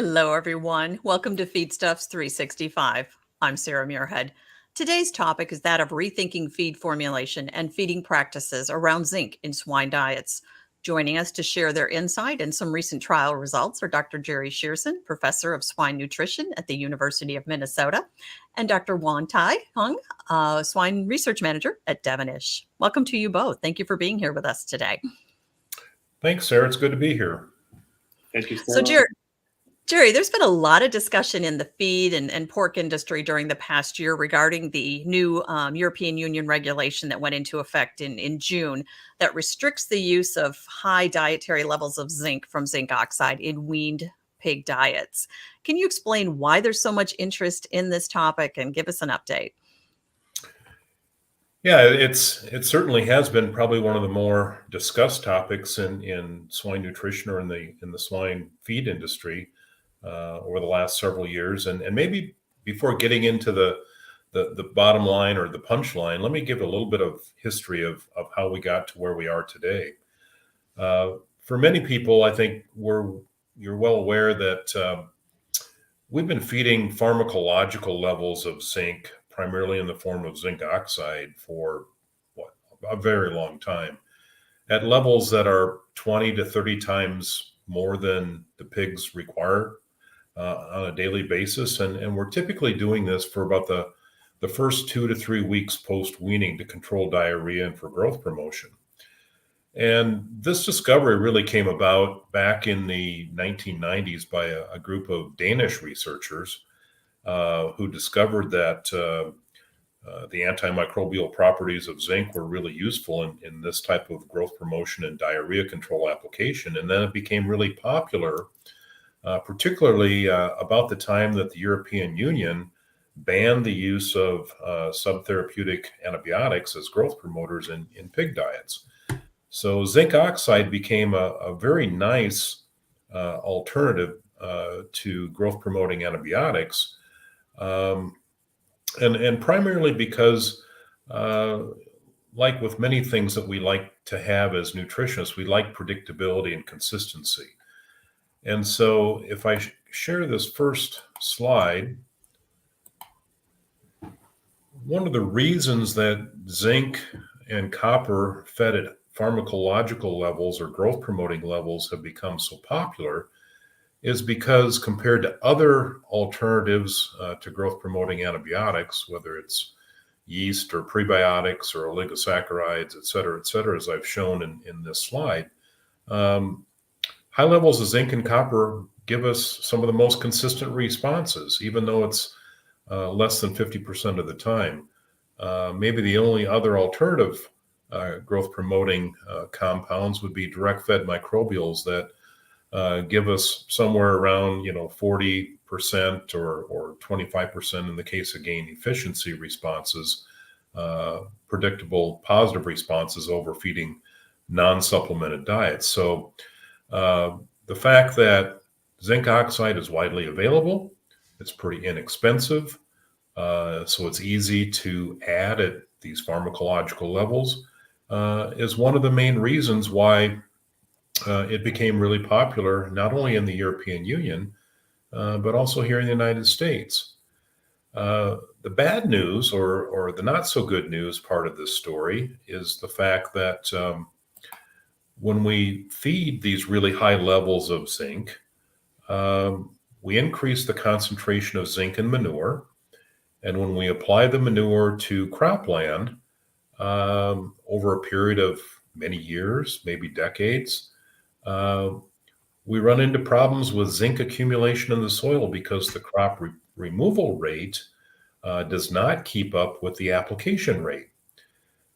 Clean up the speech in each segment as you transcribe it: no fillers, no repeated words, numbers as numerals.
Hello, everyone. Welcome to Feedstuffs 365. I'm Sarah Muirhead. Today's topic is that of rethinking feed formulation and feeding practices around zinc in swine diets. Joining us to share their insight and some recent trial results are Dr. Jerry Shurson, professor of swine nutrition at the University of Minnesota, and Dr. Yuan-Tai Hung, swine research manager at Devenish. Welcome to you both. Thank you for being here with us today. Thanks, Sarah. It's good to be here. Thank you, So, Sarah. Jerry, there's been a lot of discussion in the feed and pork industry during the past year regarding the new European Union regulation that went into effect in June that restricts the use of high dietary levels of zinc from zinc oxide in weaned pig diets. Can you explain why there's so much interest in this topic and give us an update? Yeah, it certainly has been probably one of the more discussed topics in swine nutrition or in the swine feed industry over the last several years. And maybe before getting into the bottom line or the punchline, let me give a little bit of history of how we got to where we are today. For many people, I think you're well aware that we've been feeding pharmacological levels of zinc primarily in the form of zinc oxide for a very long time at levels that are 20 to 30 times more than the pigs require on a daily basis. And we're typically doing this for about the first 2 to 3 weeks post weaning to control diarrhea and for growth promotion. And this discovery really came about back in the 1990s by a group of Danish researchers who discovered that the antimicrobial properties of zinc were really useful in this type of growth promotion and diarrhea control application. And then it became really popular, particularly about the time that the European Union banned the use of subtherapeutic antibiotics as growth promoters in pig diets. So zinc oxide became a very nice alternative to growth promoting antibiotics. And primarily because, like with many things that we like to have as nutritionists, we like predictability and consistency. And so if I share this first slide, one of the reasons that zinc and copper fed at pharmacological levels or growth promoting levels have become so popular is because compared to other alternatives to growth promoting antibiotics, whether it's yeast or prebiotics or oligosaccharides, et cetera, as I've shown in this slide, high levels of zinc and copper give us some of the most consistent responses, even though it's less than 50% of the time. Maybe the only other alternative growth promoting compounds would be direct fed microbials that give us somewhere around 40% or 25% in the case of gain efficiency responses, predictable positive responses over feeding non-supplemented diets. So the fact that zinc oxide is widely available, it's pretty inexpensive, so it's easy to add at these pharmacological levels, is one of the main reasons why it became really popular, not only in the European Union, but also here in the United States. The bad news or the not so good news part of this story is the fact that when we feed these really high levels of zinc, we increase the concentration of zinc in manure. And when we apply the manure to cropland over a period of many years, maybe decades, we run into problems with zinc accumulation in the soil because the crop removal rate does not keep up with the application rate.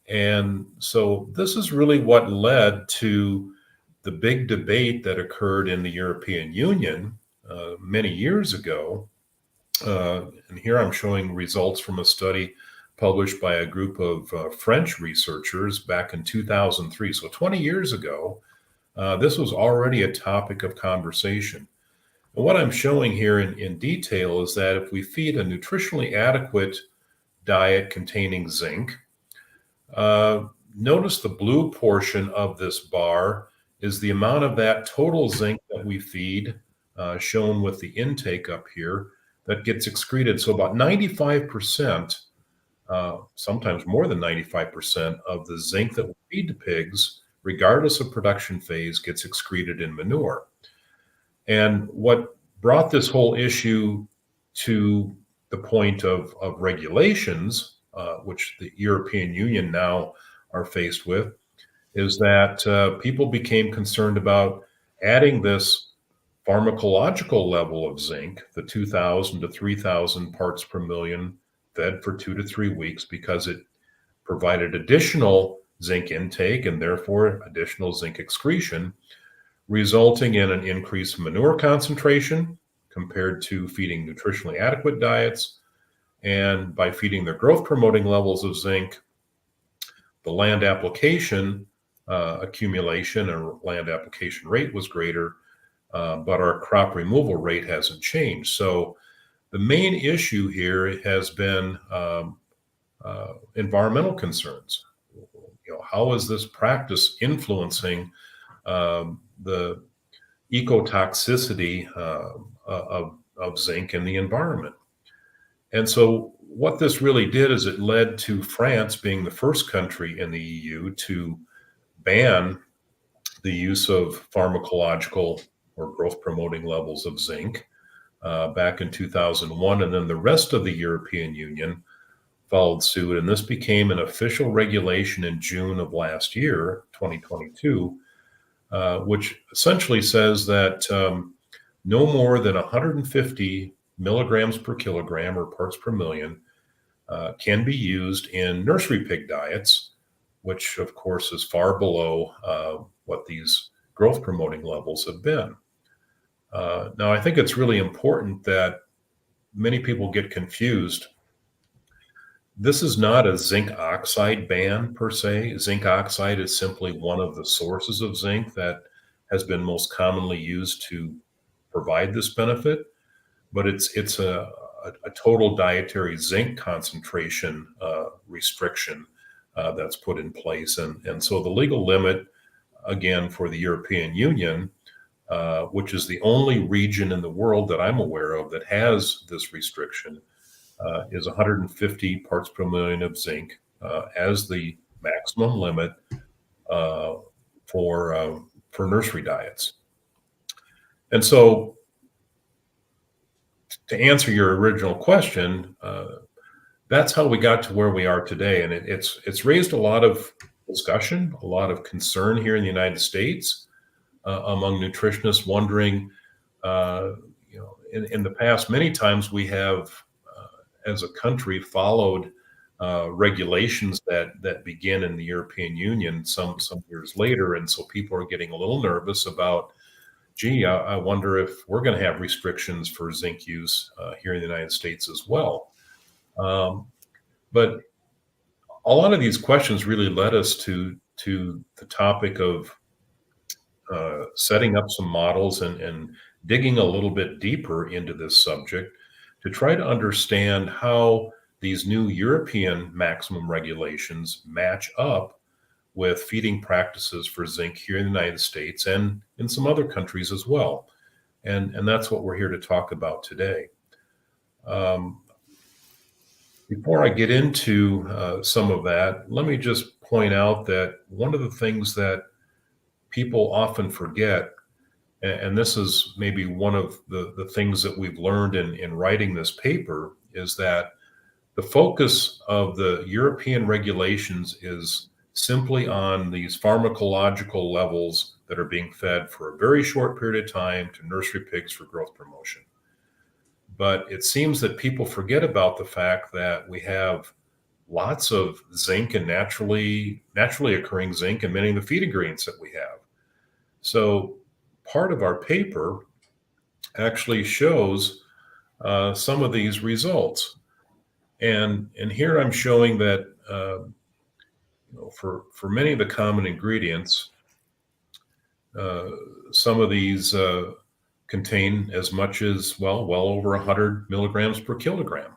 And so this is really what led to the big debate that occurred in the European Union many years ago. And here I'm showing results from a study published by a group of French researchers back in 2003. So 20 years ago, this was already a topic of conversation. And what I'm showing here in detail is that if we feed a nutritionally adequate diet containing zinc, notice the blue portion of this bar is the amount of that total zinc that we feed shown with the intake up here, that gets excreted. So about 95%, sometimes more than 95% of the zinc that we feed to pigs, regardless of production phase, gets excreted in manure. And what brought this whole issue to the point of regulations, which the European Union now are faced with, is that people became concerned about adding this pharmacological level of zinc, the 2,000 to 3,000 parts per million fed for 2 to 3 weeks, because it provided additional zinc intake and therefore additional zinc excretion, resulting in an increase in manure concentration compared to feeding nutritionally adequate diets. And by feeding their growth promoting levels of zinc, the land application accumulation or land application rate was greater, but our crop removal rate hasn't changed. So the main issue here has been environmental concerns. How is this practice influencing the ecotoxicity of zinc in the environment? And so what this really did is it led to France being the first country in the EU to ban the use of pharmacological or growth promoting levels of zinc back in 2001. And then the rest of the European Union followed suit. And this became an official regulation in June of last year, 2022, which essentially says that no more than 150 milligrams per kilogram or parts per million can be used in nursery pig diets, which of course is far below what these growth promoting levels have been. Now, I think it's really important that many people get confused. This is not a zinc oxide ban per se. Zinc oxide is simply one of the sources of zinc that has been most commonly used to provide this benefit, but it's a total dietary zinc concentration restriction that's put in place. And so the legal limit, again, for the European Union, which is the only region in the world that I'm aware of that has this restriction, is 150 parts per million of zinc as the maximum limit for nursery diets. And so, to answer your original question, that's how we got to where we are today, and it's raised a lot of discussion, a lot of concern here in the United States among nutritionists, wondering, in the past, many times we have, as a country, followed regulations that begin in the European Union some years later, and so people are getting a little nervous about, gee, I wonder if we're going to have restrictions for zinc use here in the United States as well. But a lot of these questions really led us to the topic of setting up some models and digging a little bit deeper into this subject to try to understand how these new European maximum regulations match up with feeding practices for zinc here in the United States and in some other countries as well. And that's what we're here to talk about today. Before I get into some of that, let me just point out that one of the things that people often forget, and this is maybe one of the things that we've learned in writing this paper, is that the focus of the European regulations is simply on these pharmacological levels that are being fed for a very short period of time to nursery pigs for growth promotion. But it seems that people forget about the fact that we have lots of zinc and naturally occurring zinc in many of the feed ingredients that we have. So part of our paper actually shows some of these results. And here I'm showing that for many of the common ingredients, some of these contain as much as, well over 100 milligrams per kilogram.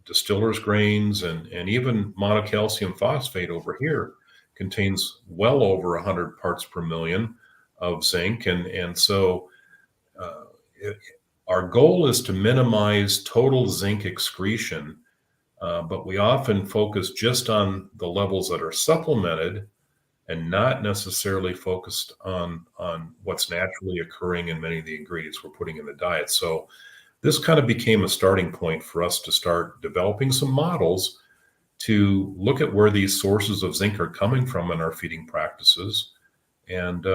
Distillers grains and even monocalcium phosphate over here contains well over 100 parts per million of zinc. And so uh, it, our goal is to minimize total zinc excretion, but we often focus just on the levels that are supplemented and not necessarily focused on what's naturally occurring in many of the ingredients we're putting in the diet. So this kind of became a starting point for us to start developing some models to look at where these sources of zinc are coming from in our feeding practices. And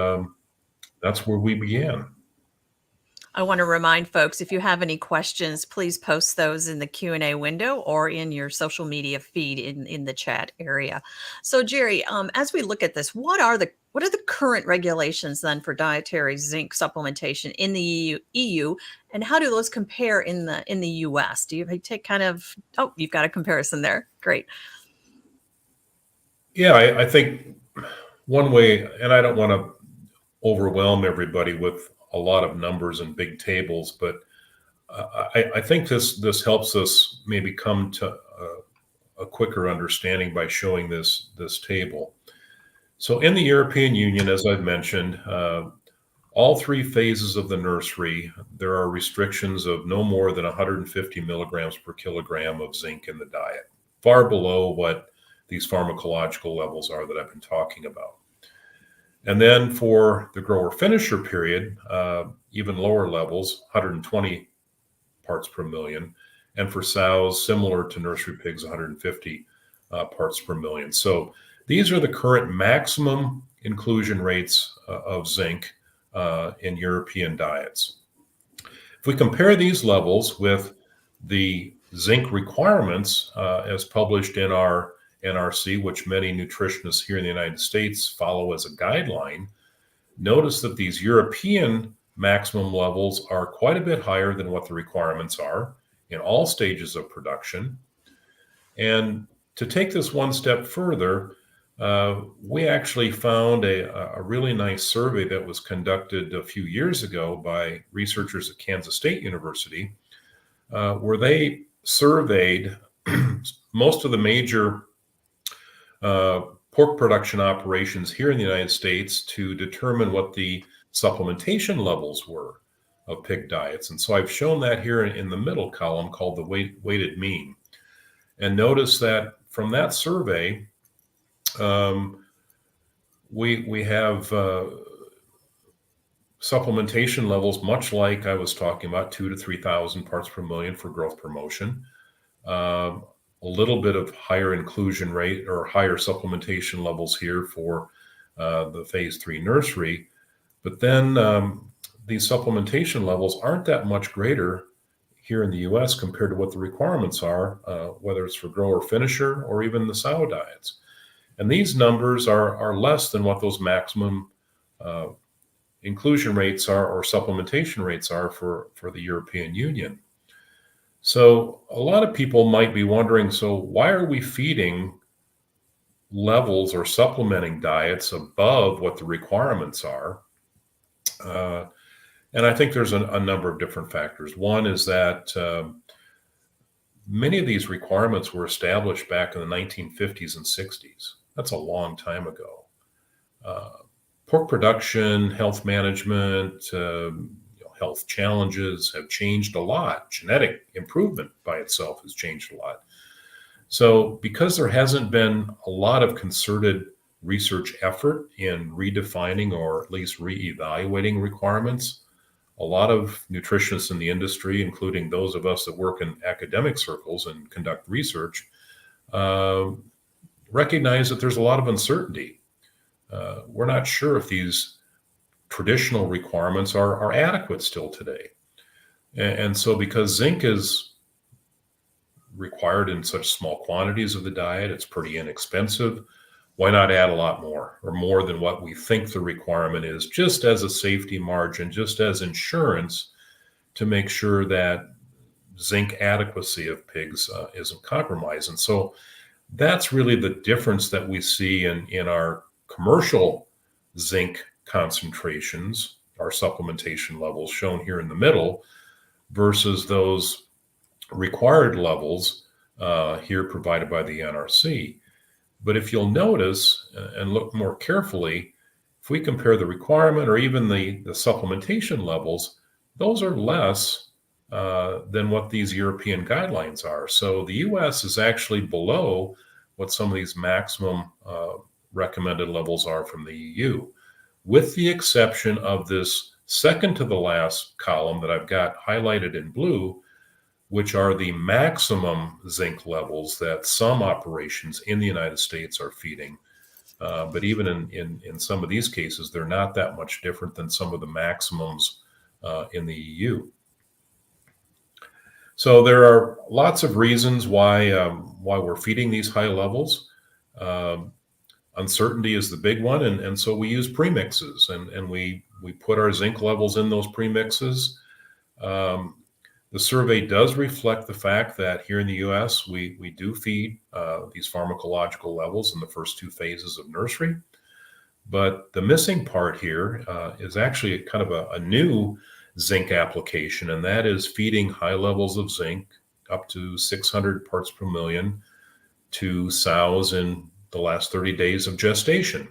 that's where we began. I want to remind folks, if you have any questions, please post those in the Q&A window or in your social media feed in the chat area. So Jerry, as we look at this, what are the current regulations then for dietary zinc supplementation in the EU, and how do those compare in the US? Do you take kind of, oh, you've got a comparison there. Great. Yeah, I think one way, and I don't want to overwhelm everybody with a lot of numbers and big tables, but I think this helps us maybe come to a quicker understanding by showing this table. So in the European Union, as I've mentioned, all three phases of the nursery, there are restrictions of no more than 150 milligrams per kilogram of zinc in the diet, far below what these pharmacological levels are that I've been talking about. And then for the grower finisher period, even lower levels, 120 parts per million. And for sows, similar to nursery pigs, 150 parts per million. So these are the current maximum inclusion rates of zinc in European diets. If we compare these levels with the zinc requirements as published in our NRC, which many nutritionists here in the United States follow as a guideline, notice that these European maximum levels are quite a bit higher than what the requirements are in all stages of production. And to take this one step further, we actually found a really nice survey that was conducted a few years ago by researchers at Kansas State University, where they surveyed most of the major pork production operations here in the United States to determine what the supplementation levels were of pig diets. And so I've shown that here in the middle column called the weighted mean. And notice that from that survey, we have supplementation levels much like I was talking about, 2,000 to 3,000 parts per million for growth promotion. A little bit of higher inclusion rate or higher supplementation levels here for the phase 3 nursery. But then these supplementation levels aren't that much greater here in the US compared to what the requirements are, whether it's for grower finisher or even the sow diets. And these numbers are less than what those maximum inclusion rates are or supplementation rates are for the European Union. So a lot of people might be wondering, so why are we feeding levels or supplementing diets above what the requirements are? And I think there's a number of different factors. One is that many of these requirements were established back in the 1950s and 60s. That's a long time ago. Pork production, health management, health challenges have changed a lot. Genetic improvement by itself has changed a lot. So because there hasn't been a lot of concerted research effort in redefining or at least reevaluating requirements, a lot of nutritionists in the industry, including those of us that work in academic circles and conduct research, recognize that there's a lot of uncertainty. We're not sure if these traditional requirements are adequate still today. And so because zinc is required in such small quantities of the diet, it's pretty inexpensive, why not add a lot more or more than what we think the requirement is, just as a safety margin, just as insurance to make sure that zinc adequacy of pigs isn't compromised. And so that's really the difference that we see in our commercial zinc concentrations, our supplementation levels shown here in the middle, versus those required levels here provided by the NRC. But if you'll notice and look more carefully, if we compare the requirement or even the supplementation levels, those are less than what these European guidelines are. So the US is actually below what some of these maximum recommended levels are from the EU, with the exception of this second to the last column that I've got highlighted in blue, which are the maximum zinc levels that some operations in the United States are feeding. But even in some of these cases, they're not that much different than some of the maximums in the EU. So there are lots of reasons why we're feeding these high levels. Um, Uncertainty is the big one, and so we use premixes, and we put our zinc levels in those premixes. Um, the survey does reflect the fact that here in the U.S. we do feed these pharmacological levels in the first two phases of nursery, but the missing part here is actually kind of a new zinc application, and that is feeding high levels of zinc up to 600 parts per million to sows in the last 30 days of gestation.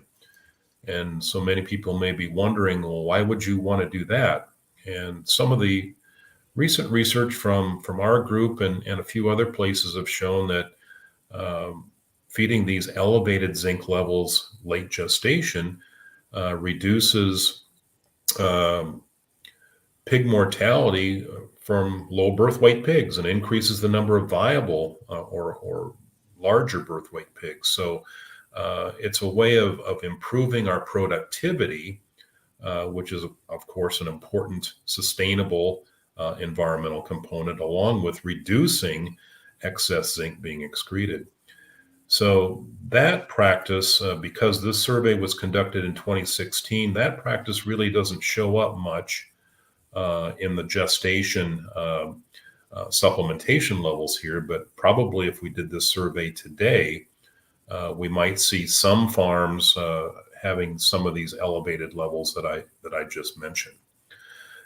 And so many people may be wondering, well, why would you want to do that? And some of the recent research from our group and a few other places have shown that feeding these elevated zinc levels late gestation reduces pig mortality from low birth weight pigs and increases the number of viable or larger birth weight pigs. So it's a way of improving our productivity, which is, of course, an important sustainable environmental component, along with reducing excess zinc being excreted. So that practice, because this survey was conducted in 2016, that practice really doesn't show up much in the gestation supplementation levels here, but probably if we did this survey today, we might see some farms having some of these elevated levels that I just mentioned.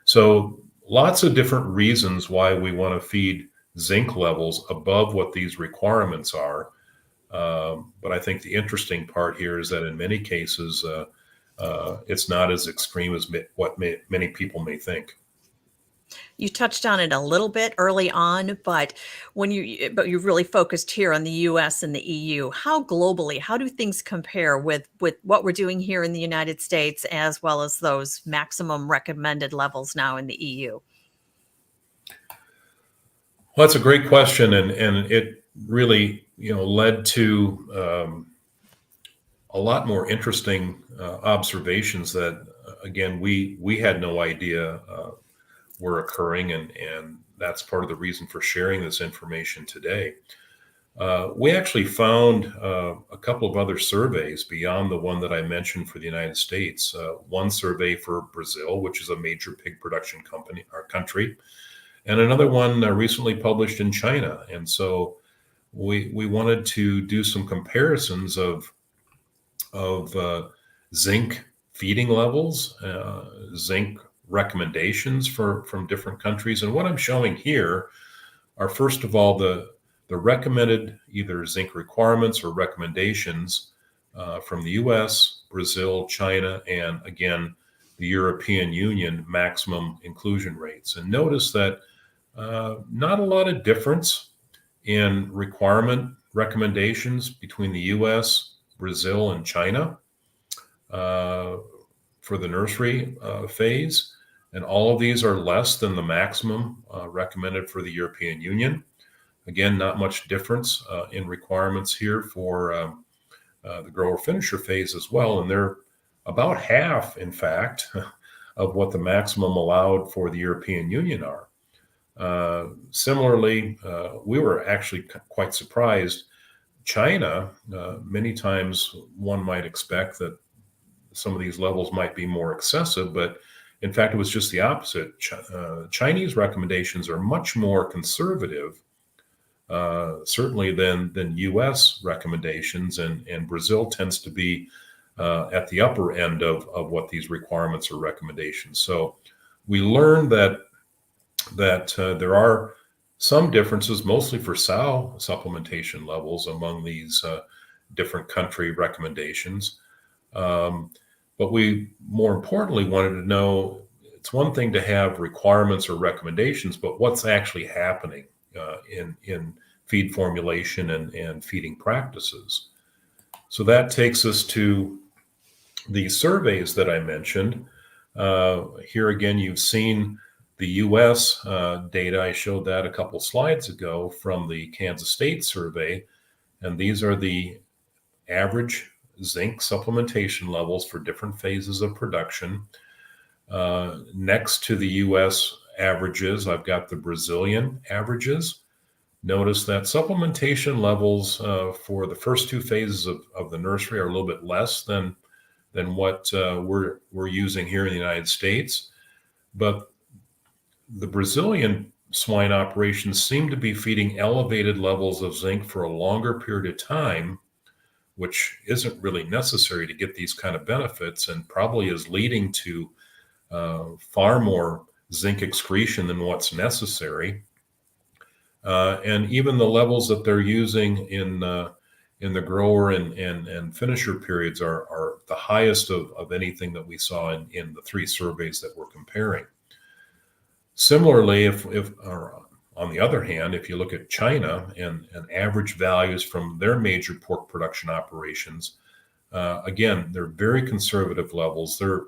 So lots of different reasons why we want to feed zinc levels above what these requirements are. But I think the interesting part here is that in many cases, it's not as extreme as what many people may think. You touched on it a little bit early on, but you've really focused here on the US and the EU. How globally, how do things compare with what we're doing here in the United States as well as those maximum recommended levels now in the EU? Well, that's a great question, and it really led to a lot more interesting observations that again we had no idea were occurring, and that's part of the reason for sharing this information today. We actually found a couple of other surveys beyond the one that I mentioned for the United States. One survey for Brazil, which is a major pig production country, and another one recently published in China. And so we wanted to do some comparisons of zinc feeding levels, zinc recommendations from different countries. And what I'm showing here are, first of all, the recommended either zinc requirements or recommendations from the US, Brazil, China, and again, the European Union maximum inclusion rates. And notice that not a lot of difference in requirement recommendations between the US, Brazil, and China for the nursery phase. And all of these are less than the maximum recommended for the European Union. Again, not much difference in requirements here for the grower finisher phase as well. And they're about half, in fact, of what the maximum allowed for the European Union are. Similarly, we were actually quite surprised. China, many times one might expect that some of these levels might be more excessive, but in fact, it was just the opposite. Chinese recommendations are much more conservative, certainly than U.S. recommendations, and Brazil tends to be at the upper end of what these requirements or recommendations. So we learned that there are some differences, mostly for sow supplementation levels among these different country recommendations. But we more importantly wanted to know it's one thing to have requirements or recommendations, but what's actually happening in feed formulation and feeding practices. So that takes us to the surveys that I mentioned. Here again, you've seen the US data. I showed that a couple slides ago from the Kansas State survey, and these are the average zinc supplementation levels for different phases of production. Next to the US averages, I've got the Brazilian averages. Notice that supplementation levels for the first two phases of the nursery are a little bit less than what we're using here in the United States. But the Brazilian swine operations seem to be feeding elevated levels of zinc for a longer period of time, which isn't really necessary to get these kind of benefits, and probably is leading to far more zinc excretion than what's necessary. And even the levels that they're using in the grower and finisher periods are the highest of anything that we saw in the three surveys that we're comparing. Similarly, or on the other hand, if you look at China and average values from their major pork production operations, again, they're very conservative levels. They're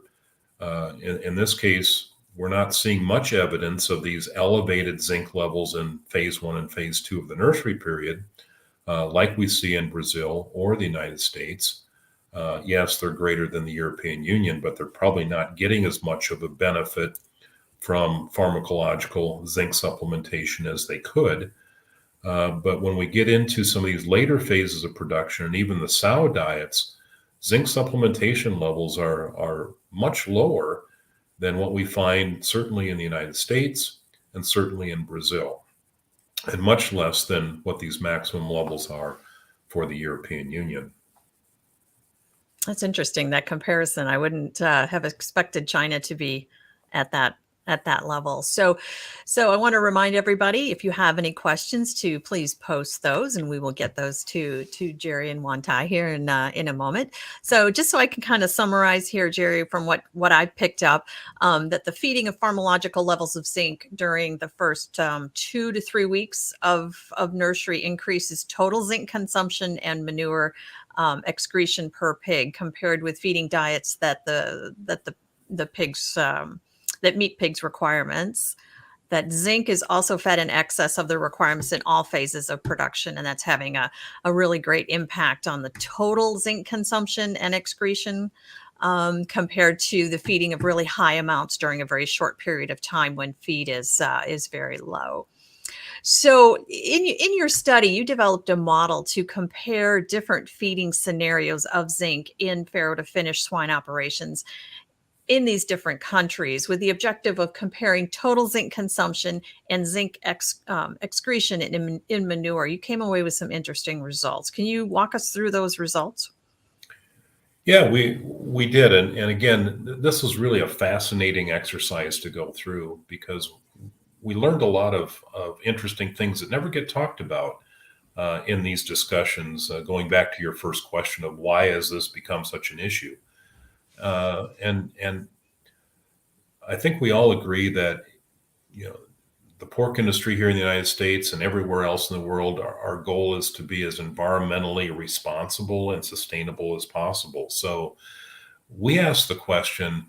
in this case, we're not seeing much evidence of these elevated zinc levels in phase 1 and phase 2 of the nursery period, like we see in Brazil or the United States. Yes, they're greater than the European Union, but they're probably not getting as much of a benefit from pharmacological zinc supplementation as they could. But when we get into some of these later phases of production and even the sow diets, zinc supplementation levels are much lower than what we find certainly in the United States and certainly in Brazil, and much less than what these maximum levels are for the European Union. That's interesting, that comparison. I wouldn't have expected China to be at that level. So I want to remind everybody, if you have any questions, to please post those, and we will get those to Jerry and Yuan-Tai here in a moment. So just so I can kind of summarize here, Jerry, from what I picked up, that the feeding of pharmacological levels of zinc during the first 2 to 3 weeks of nursery increases total zinc consumption and manure excretion per pig, compared with feeding diets that the pigs that meet pigs' requirements. That zinc is also fed in excess of the requirements in all phases of production, and that's having a really great impact on the total zinc consumption and excretion, compared to the feeding of really high amounts during a very short period of time when feed is very low. So in your study, you developed a model to compare different feeding scenarios of zinc in farrow to finish swine operations in these different countries, with the objective of comparing total zinc consumption and zinc excretion in manure. You came away with some interesting results. Can you walk us through those results? Yeah, we did. And again, this was really a fascinating exercise to go through, because we learned a lot of interesting things that never get talked about in these discussions, going back to your first question of why has this become such an issue. And I think we all agree that, the pork industry here in the United States and everywhere else in the world, our goal is to be as environmentally responsible and sustainable as possible. So we asked the question,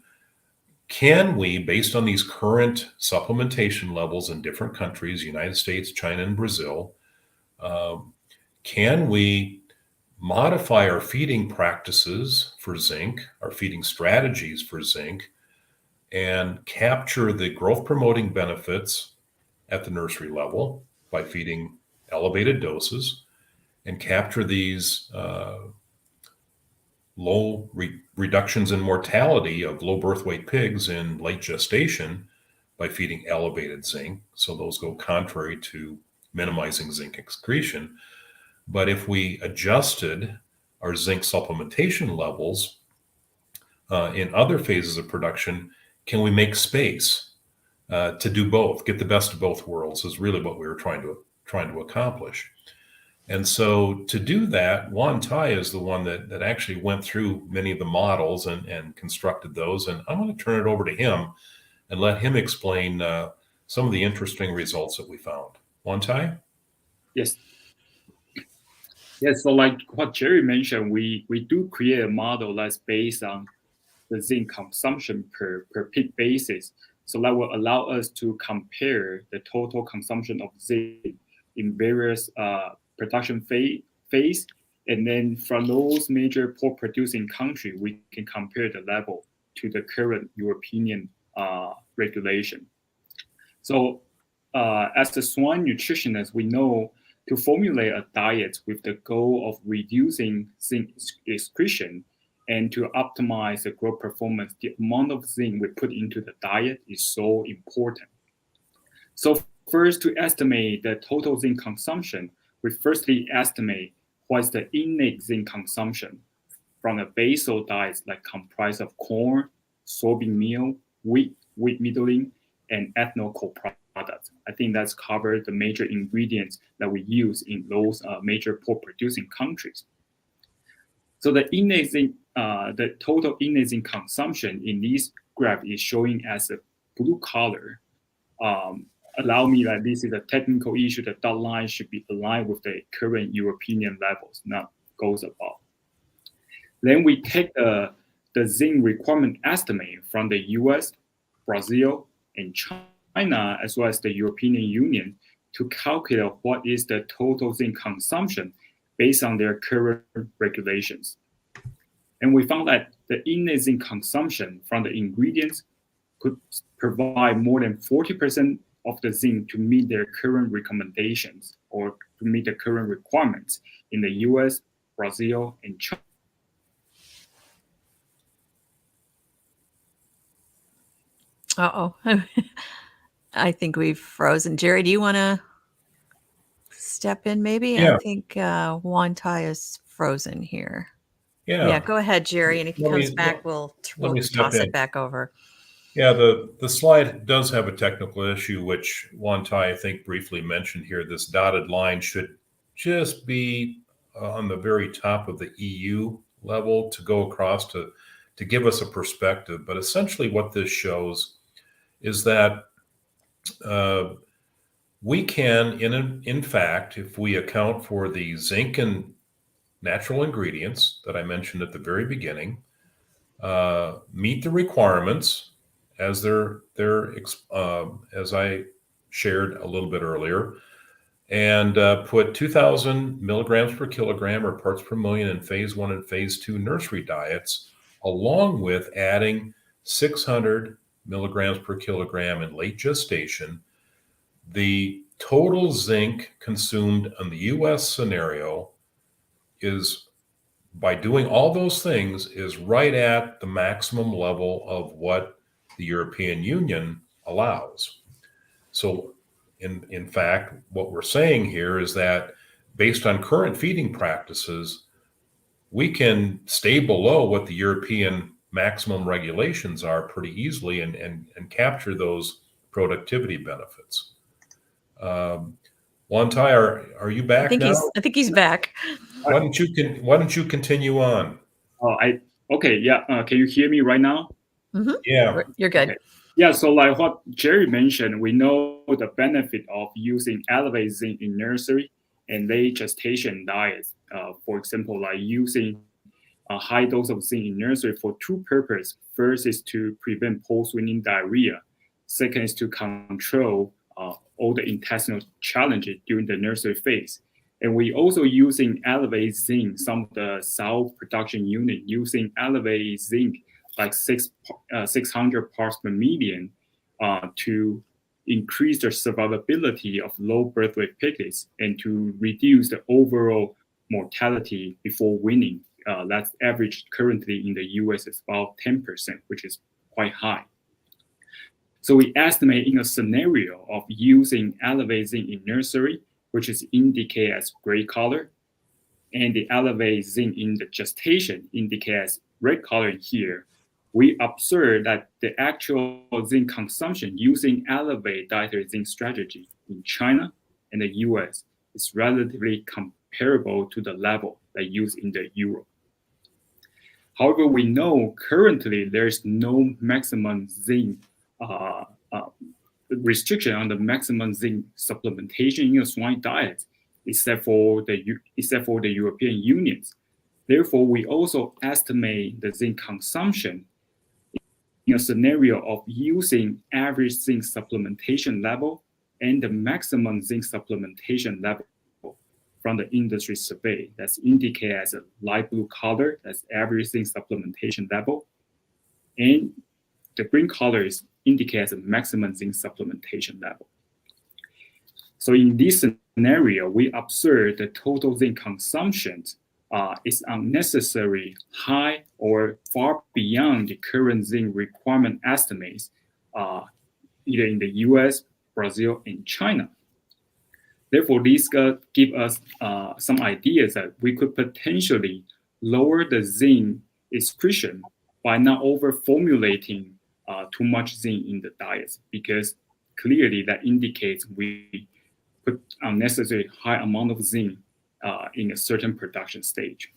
can we, based on these current supplementation levels in different countries, United States, China, and Brazil, can we modify our feeding practices for zinc, our feeding strategies for zinc, and capture the growth promoting benefits at the nursery level by feeding elevated doses, and capture these low reductions in mortality of low birth weight pigs in late gestation by feeding elevated zinc. So those go contrary to minimizing zinc excretion. But if we adjusted our zinc supplementation levels in other phases of production, can we make space to do both, get the best of both worlds, is really what we were trying to accomplish. And so to do that, Yuan-Tai is the one that actually went through many of the models and constructed those. And I'm going to turn it over to him and let him explain some of the interesting results that we found. Yuan-Tai? Yes. Yes, so like what Jerry mentioned, we do create a model that's based on the zinc consumption per peak basis. So that will allow us to compare the total consumption of zinc in various production phase. And then from those major pork producing countries, we can compare the level to the current European regulation. So as a swine nutritionist, we know to formulate a diet with the goal of reducing zinc excretion and to optimize the growth performance, the amount of zinc we put into the diet is so important. So first, to estimate the total zinc consumption, we firstly estimate what's the innate zinc consumption from a basal diet like comprised of corn, soybean meal, wheat middling, and ethanol co-products. I think that's covered the major ingredients that we use in those major pork producing countries. So the innate zinc, the total innate zinc consumption in this graph is showing as a blue color. Allow me that this is a technical issue. The dot line should be aligned with the current European levels, not goes above. Then we take the zinc requirement estimate from the US, Brazil, and China, as well as the European Union, to calculate what is the total zinc consumption based on their current regulations. And we found that the innate zinc consumption from the ingredients could provide more than 40% of the zinc to meet their current recommendations or to meet the current requirements in the US, Brazil, and China. Uh-oh. I think we've frozen. Jerry, do you want to step in maybe? Yeah. I think Yuan-Tai is frozen here. Yeah. Yeah, go ahead, Jerry. And if he comes back, we'll toss it back over. Yeah, the slide does have a technical issue, which Yuan-Tai, I think, briefly mentioned here. This dotted line should just be on the very top of the EU level to go across to give us a perspective. But essentially what this shows is that we can, in fact, if we account for the zinc and natural ingredients that I mentioned at the very beginning, meet the requirements as as I shared a little bit earlier, and put 2,000 milligrams per kilogram or parts per million in phase 1 and phase 2 nursery diets, along with adding 600 milligrams per kilogram in late gestation. The total zinc consumed in the US scenario is, by doing all those things, is right at the maximum level of what the European Union allows. So in fact, what we're saying here is that based on current feeding practices, we can stay below what the European maximum regulations are pretty easily and capture those productivity benefits. Yuan-Tai, are you back now? I think he's back. Why don't you continue on? Okay, yeah. Can you hear me right now? Mm-hmm. Yeah, you're good. Okay. Yeah, so like what Jerry mentioned, we know the benefit of using elevated zinc in nursery and late gestation diets. For example, like using a high dose of zinc in nursery for two purposes. First is to prevent post-weaning diarrhea. Second is to control all the intestinal challenges during the nursery phase. And we also using elevated zinc, some of the cell production unit using elevated zinc like 600 parts per million to increase the survivability of low birth weight piglets and to reduce the overall mortality before weaning. That's average currently in the US is about 10%, which is quite high. So we estimate in a scenario of using elevated zinc in nursery, which is indicated as gray color, and the elevated zinc in the gestation indicated as red color here, we observe that the actual zinc consumption using elevated dietary zinc strategy in China and the US is relatively comparable to the level that used in the Europe. However, we know currently there's no maximum zinc restriction on the maximum zinc supplementation in a swine diet, except for the European Union. Therefore, we also estimate the zinc consumption in a scenario of using average zinc supplementation level and the maximum zinc supplementation level from the industry survey. That's indicated as a light blue color, that's average zinc supplementation level. And the green color is indicated as a maximum zinc supplementation level. So in this scenario, we observe the total zinc consumption is unnecessarily high or far beyond the current zinc requirement estimates, either in the US, Brazil, and China. Therefore, these give us some ideas that we could potentially lower the zinc excretion by not over-formulating too much zinc in the diet, because clearly that indicates we put unnecessarily high amount of zinc in a certain production stage.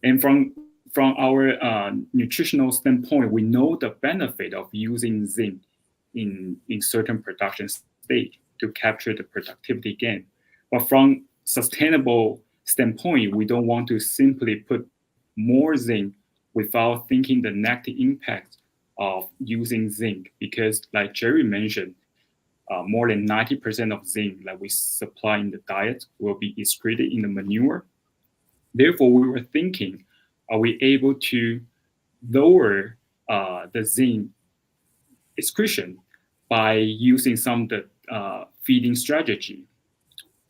And from our nutritional standpoint, we know the benefit of using zinc in certain production stage to capture the productivity gain. But from sustainable standpoint, we don't want to simply put more zinc without thinking the negative impact of using zinc, because like Jerry mentioned, more than 90% of zinc that we supply in the diet will be excreted in the manure. Therefore, we were thinking, are we able to lower the zinc excretion by using some of the feeding strategy?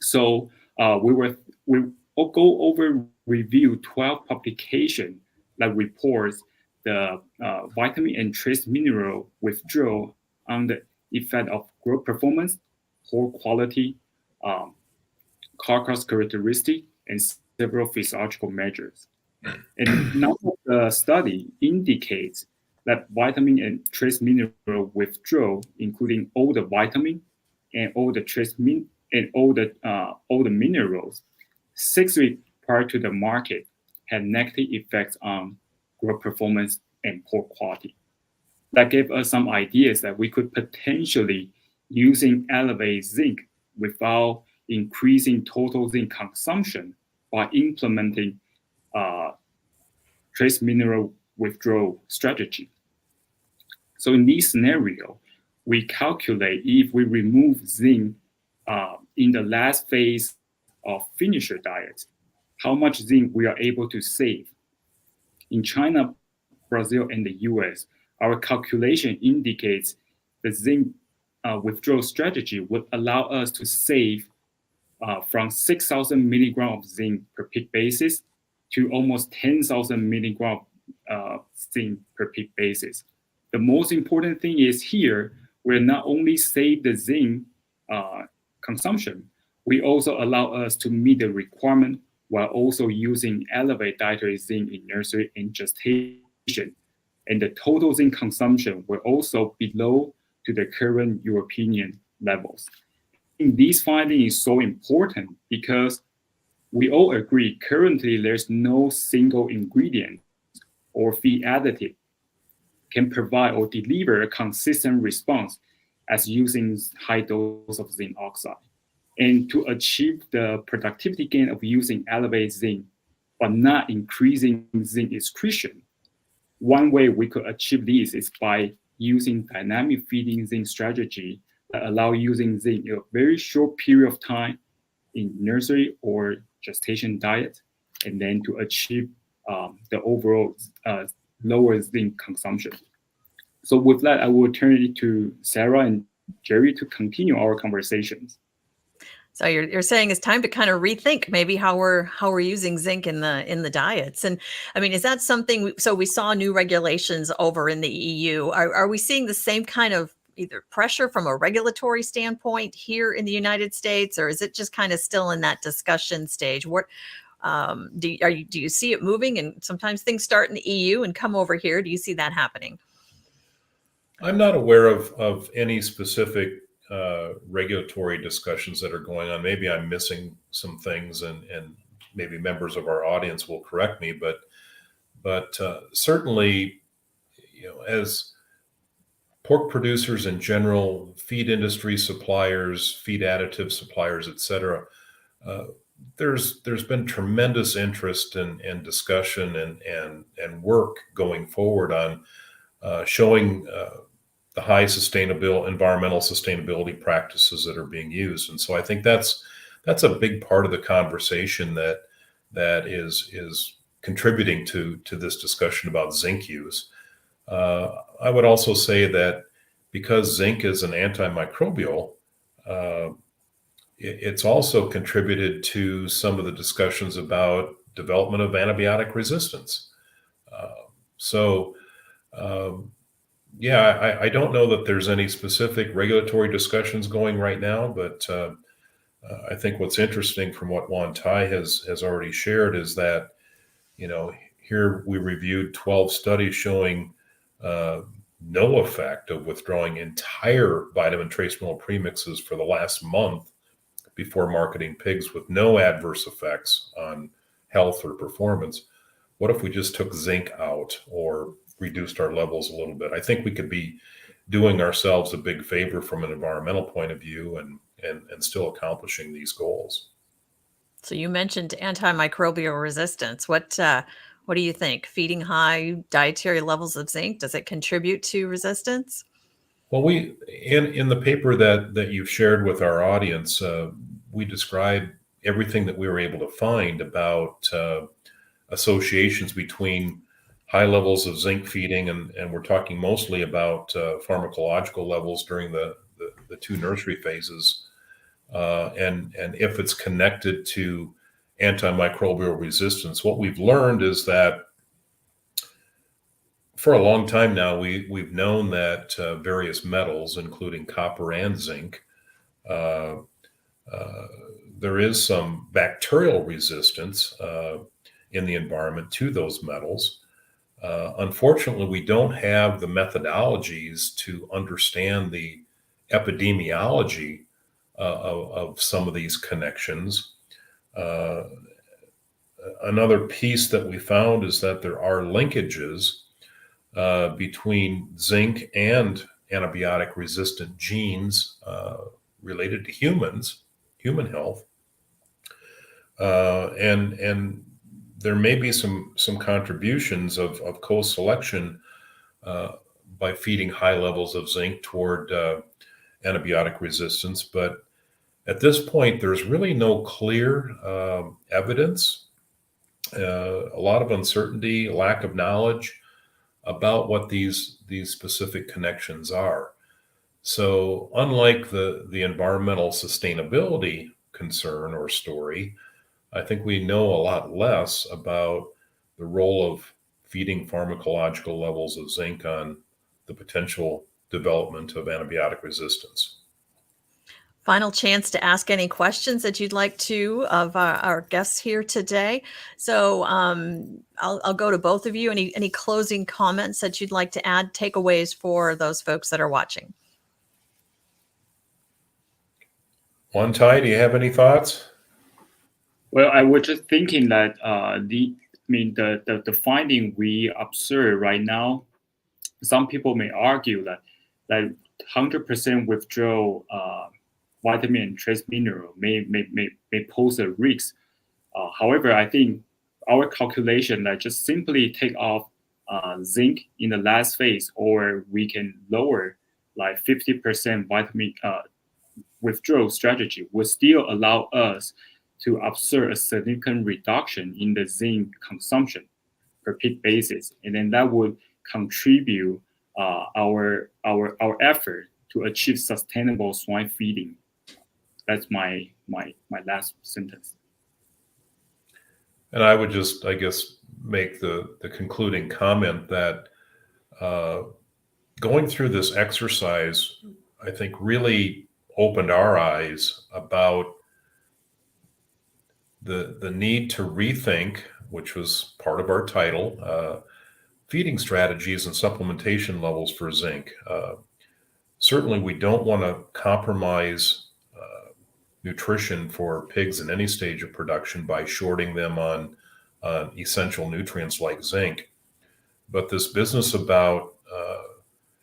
So we go over review 12 publications that reports the vitamin and trace mineral withdrawal on the effect of growth performance, whole quality, carcass characteristic, and several physiological measures. And none of the study indicates that vitamin and trace mineral withdrawal, including all the vitamin and all the trace and all the minerals, 6 weeks prior to the market, had negative effects on growth performance and poor quality. That gave us some ideas that we could potentially using elevated zinc without increasing total zinc consumption by implementing trace mineral withdrawal strategy. So in this scenario, we calculate if we remove zinc in the last phase of finisher diet, how much zinc we are able to save. In China, Brazil, and the US, our calculation indicates the zinc withdrawal strategy would allow us to save from 6,000 milligrams of zinc per peak basis to almost 10,000 milligrams of zinc per peak basis. The most important thing is here, we're not only save the zinc consumption, we also allow us to meet the requirement while also using elevated dietary zinc in nursery and gestation. And the total zinc consumption will also be below to the current European levels. And this finding is so important because we all agree currently there's no single ingredient or feed additive can provide or deliver a consistent response as using high dose of zinc oxide. And to achieve the productivity gain of using elevated zinc, but not increasing zinc excretion, one way we could achieve this is by using dynamic feeding zinc strategy that allow using zinc in a very short period of time in nursery or gestation diet, and then to achieve the overall lower zinc consumption. So with that, I will turn it to Sarah and Jerry to continue our conversations. So you're saying it's time to kind of rethink maybe how we're using zinc in the diets. And I mean, is that something? So we saw new regulations over in the EU. Are we seeing the same kind of either pressure from a regulatory standpoint here in the United States, or is it just kind of still in that discussion stage? What do you see it moving? And sometimes things start in the EU and come over here. Do you see that happening? I'm not aware of any specific regulatory discussions that are going on. Maybe I'm missing some things, and maybe members of our audience will correct me. But certainly, as pork producers in general, feed industry suppliers, feed additive suppliers, et cetera, there's been tremendous interest and discussion and work going forward on showing the high environmental sustainability practices that are being used. And so I think that's a big part of the conversation that is contributing to this discussion about zinc use. I would also say that because zinc is an antimicrobial, it's also contributed to some of the discussions about development of antibiotic resistance. I don't know that there's any specific regulatory discussions going right now, but I think what's interesting from what Yuan-Tai has already shared is that, here we reviewed 12 studies showing no effect of withdrawing entire vitamin trace mineral premixes for the last month before marketing pigs with no adverse effects on health or performance. What if we just took zinc out or reduced our levels a little bit? I think we could be doing ourselves a big favor from an environmental point of view and still accomplishing these goals. So you mentioned antimicrobial resistance. What do you think? Feeding high dietary levels of zinc, does it contribute to resistance? Well, we in the paper that you've shared with our audience, we describe everything that we were able to find about associations between high levels of zinc feeding, and we're talking mostly about pharmacological levels during the two nursery phases, and if it's connected to antimicrobial resistance. What we've learned is that for a long time now, we've known that various metals, including copper and zinc, there is some bacterial resistance in the environment to those metals. Unfortunately, we don't have the methodologies to understand the epidemiology of some of these connections. Another piece that we found is that there are linkages between zinc and antibiotic resistant genes related to human health. And there may be some contributions of co-selection by feeding high levels of zinc toward antibiotic resistance. But at this point, there's really no clear evidence, a lot of uncertainty, lack of knowledge about what these specific connections are. So unlike the environmental sustainability concern or story, I think we know a lot less about the role of feeding pharmacological levels of zinc on the potential development of antibiotic resistance. Final chance to ask any questions that you'd like to of our guests here today. So I'll go to both of you. Any closing comments that you'd like to add, takeaways for those folks that are watching? Yuan-Tai, do you have any thoughts? Well, I was just thinking that the finding we observe right now, some people may argue that 100% withdrawal vitamin and trace mineral may pose a risk. However, I think our calculation that just simply take off zinc in the last phase, or we can lower 50% vitamin withdrawal strategy, will still allow us to observe a significant reduction in the zinc consumption per pig basis, and then that would contribute our effort to achieve sustainable swine feeding. That's my last sentence. And I would just, I guess, make the concluding comment that going through this exercise, I think, really opened our eyes about the need to rethink, which was part of our title, feeding strategies and supplementation levels for zinc. Certainly, we don't want to compromise nutrition for pigs in any stage of production by shorting them on essential nutrients like zinc. But this business about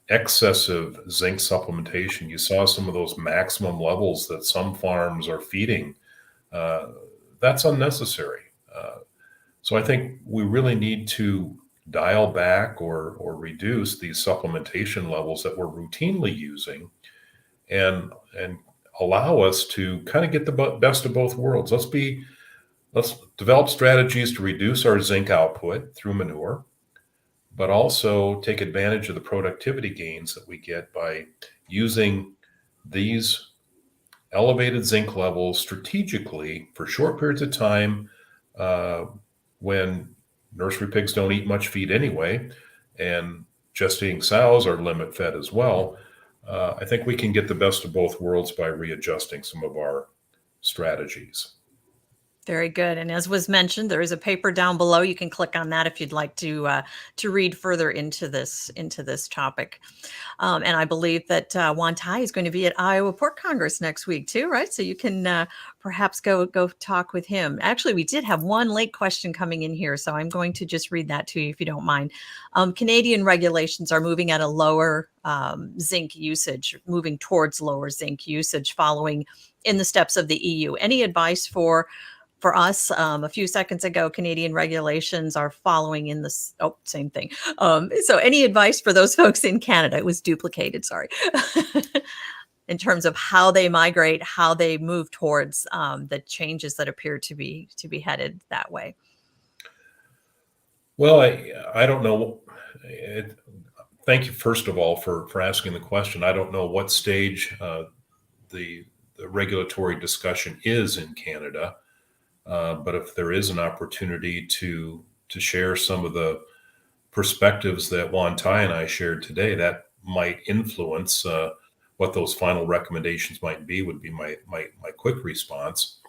excessive zinc supplementation. You saw some of those maximum levels that some farms are feeding. That's unnecessary. So I think we really need to dial back or reduce these supplementation levels that we're routinely using, and allow us to kind of get the best of both worlds. Let's develop strategies to reduce our zinc output through manure, but also take advantage of the productivity gains that we get by using these elevated zinc levels strategically for short periods of time, when nursery pigs don't eat much feed anyway, and gestating sows are limit fed as well. I think we can get the best of both worlds by readjusting some of our strategies. Very good. And as was mentioned, there is a paper down below. You can click on that if you'd like to read further into this topic. And I believe that Yuan-Tai is going to be at Iowa Pork Congress next week too, right? So you can perhaps go talk with him. Actually, we did have one late question coming in here, so I'm going to just read that to you if you don't mind. Canadian regulations are moving at a lower zinc usage, moving towards lower zinc usage, following in the steps of the EU. Any advice for us? A few seconds ago, Canadian regulations are following in this. Oh, same thing. So any advice for those folks in Canada? It was duplicated, sorry. In terms of how they migrate, how they move towards the changes that appear to be headed that way. Well, I don't know. Thank you, first of all, for asking the question. I don't know what stage the regulatory discussion is in Canada. But if there is an opportunity to share some of the perspectives that Yuan-Tai and I shared today, that might influence what those final recommendations might be, would be my quick response.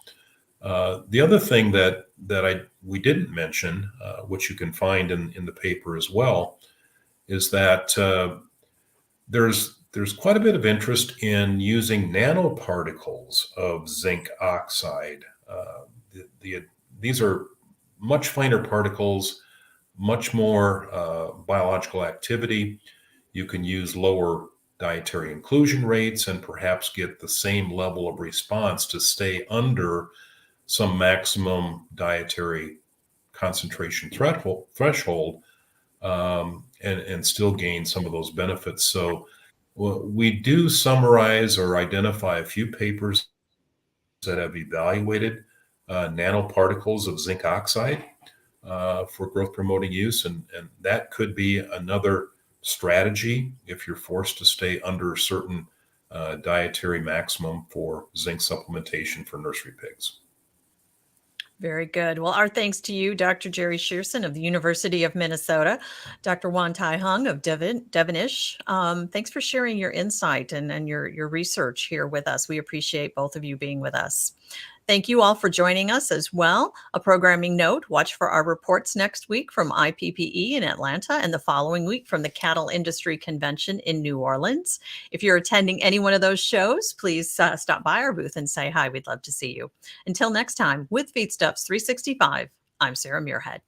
The other thing that we didn't mention, which you can find in the paper as well, is that there's quite a bit of interest in using nanoparticles of zinc oxide. These are much finer particles, much more biological activity. You can use lower dietary inclusion rates and perhaps get the same level of response to stay under some maximum dietary concentration threshold, and still gain some of those benefits. So we do summarize or identify a few papers that have evaluated nanoparticles of zinc oxide for growth promoting use. And that could be another strategy if you're forced to stay under a certain dietary maximum for zinc supplementation for nursery pigs. Very good. Well, our thanks to you, Dr. Jerry Shurson of the University of Minnesota, Dr. Yuan-Tai Hung of Devenish. Thanks for sharing your insight and your research here with us. We appreciate both of you being with us. Thank you all for joining us as well. A programming note, watch for our reports next week from IPPE in Atlanta and the following week from the Cattle Industry Convention in New Orleans. If you're attending any one of those shows, please stop by our booth and say hi. We'd love to see you. Until next time, with Feedstuffs 365, I'm Sarah Muirhead.